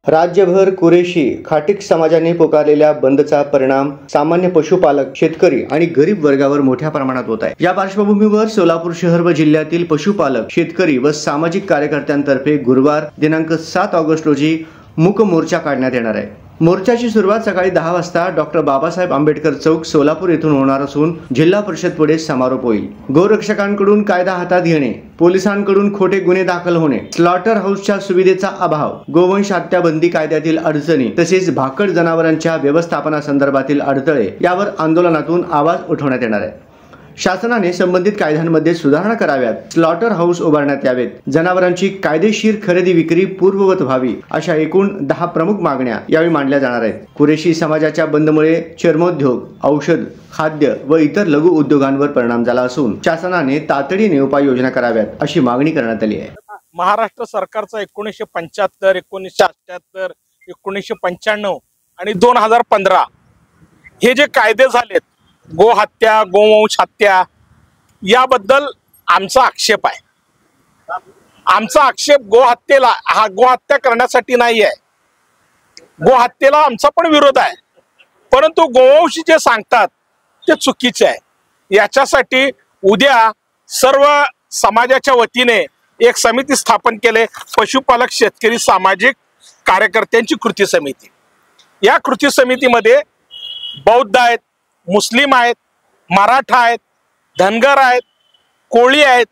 राज्यभर कुरेशी खाटीक समाजाने पुकारलेल्या बंदचा परिणाम सामान्य पशुपालक, शेतकरी आणि गरीब वर्गावर मोठ्या प्रमाणात होत आहे। या पार्श्वभूमीवर सोलापूर शहर व जिल्ह्यातील पशुपालक, शेतकरी व सामाजिक कार्यकर्त्यांतर्फे गुरुवार दिनांक 7 ऑगस्ट रोजी मूक मोर्चा काढण्यात येणार आहे। मोर्चाची सुरुवात सकाळी 10 वाजता डॉक्टर बाबासाहेब आंबेडकर चौक सोलापूर येथून होणार असून जिल्हा परिषद पुढे समारोप होईल। गोरक्षकांकडून कायदा हातात घेणे, पोलिसांकडून खोटे गुन्हे दाखल होणे, स्लॉटर हाऊसच्या सुविधेचा अभाव, गोवंश हत्या बंदी कायद्यातील अडचणी तसेच भाकड जनावरांच्या व्यवस्थापनासंदर्भातील अडथळे यावर आंदोलनातून आवाज उठवण्यात येणार आहे। शासनाने संबंधित कायद्यांमध्ये सुधारणा कराव्यात, स्लॉटर हाऊस उभारण्यात यावेत, जनावरांची कायदेशीर खरेदी विक्री पूर्ववत व्हावी अशा एकूण 10 प्रमुख मागण्या यावेळी मांडल्या जाणार आहेत। कुरेशी समाजाच्या बंदमुळे चर्मोद्योग, औषध, खाद्य व इतर लघु उद्योगांवर परिणाम झाला असून शासनाने तातडीने उपाययोजना कराव्यात अशी मागणी करण्यात आली आहे। महाराष्ट्र सरकारचा 1975, 1978, 1995 आणि 2015 हे जे कायदे झालेत, गोहत्या, गोवंश हत्या याबद्दल आमचा आक्षेप आहे। आमचा आक्षेप गोहत्या करण्यासाठी नाही आहे, गोहत्येला आमचा पण विरोध आहे, परंतु गोवंश जे सांगतात ते चुकीचे आहे। याच्यासाठी उद्या सर्व समाजाच्या वतीने एक समिती स्थापन केले, पशुपालक, शेतकरी, सामाजिक कार्यकर्त्यांची कृती समिती। या कृती समितीमध्ये बौद्ध आहेत, मुस्लिम आहेत, मराठा आहेत, धनगर आहेत, कोळी आहेत,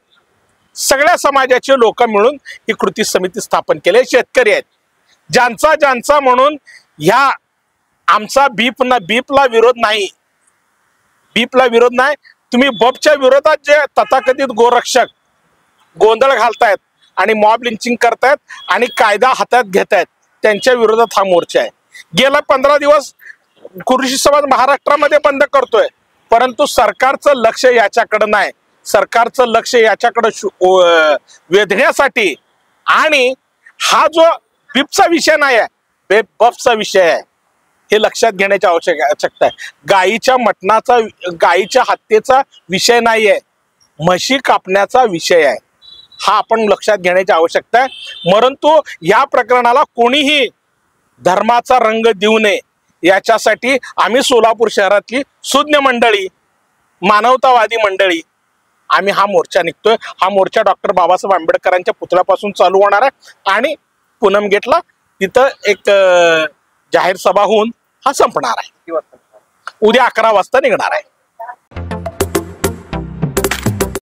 सगळ्या समाजाचे लोक मिळून ही कृती समिती स्थापन केली। शेतकरी आहेत, ज्यांचा म्हणून ह्या आमचा बीपला विरोध नाही, बीपला विरोध नाही। तुम्ही बबच्या विरोधात जे तथाकथित गोरक्षक गोंधळ घालतायत आणि मॉब लिंचिंग करतायत आणि कायदा हातात घेतायत, त्यांच्या विरोधात हा मोर्चा आहे। गेला 15 दिवस कुरेशी समाज महाराष्ट्रामध्ये बंद करतोय, परंतु सरकारचं लक्ष याच्याकडे नाही। सरकारचं लक्ष याच्याकडे वेधण्यासाठी आणि हा जो बिबचा विषय नाही आहे, बफचा विषय आहे, हे लक्षात घेण्याची आवश्यकता आहे। गायीच्या हत्येचा विषय नाही आहे, म्हशी कापण्याचा विषय आहे, हा आपण लक्षात घेण्याची आवश्यकता आहे। परंतु या प्रकरणाला कोणीही धर्माचा रंग देऊ नये याच्यासाठी आम्ही सोलापूर शहरातली सुज्ञ मंडळी, मानवतावादी मंडळी आम्ही हा मोर्चा निघतोय। हा मोर्चा डॉक्टर बाबासाहेब आंबेडकरांच्या पुतळ्यापासून चालू होणार आहे आणि पूनम गेटला तिथं एक जाहीर सभा होऊन हा संपणार आहे। उद्या 11 वाजता निघणार आहे।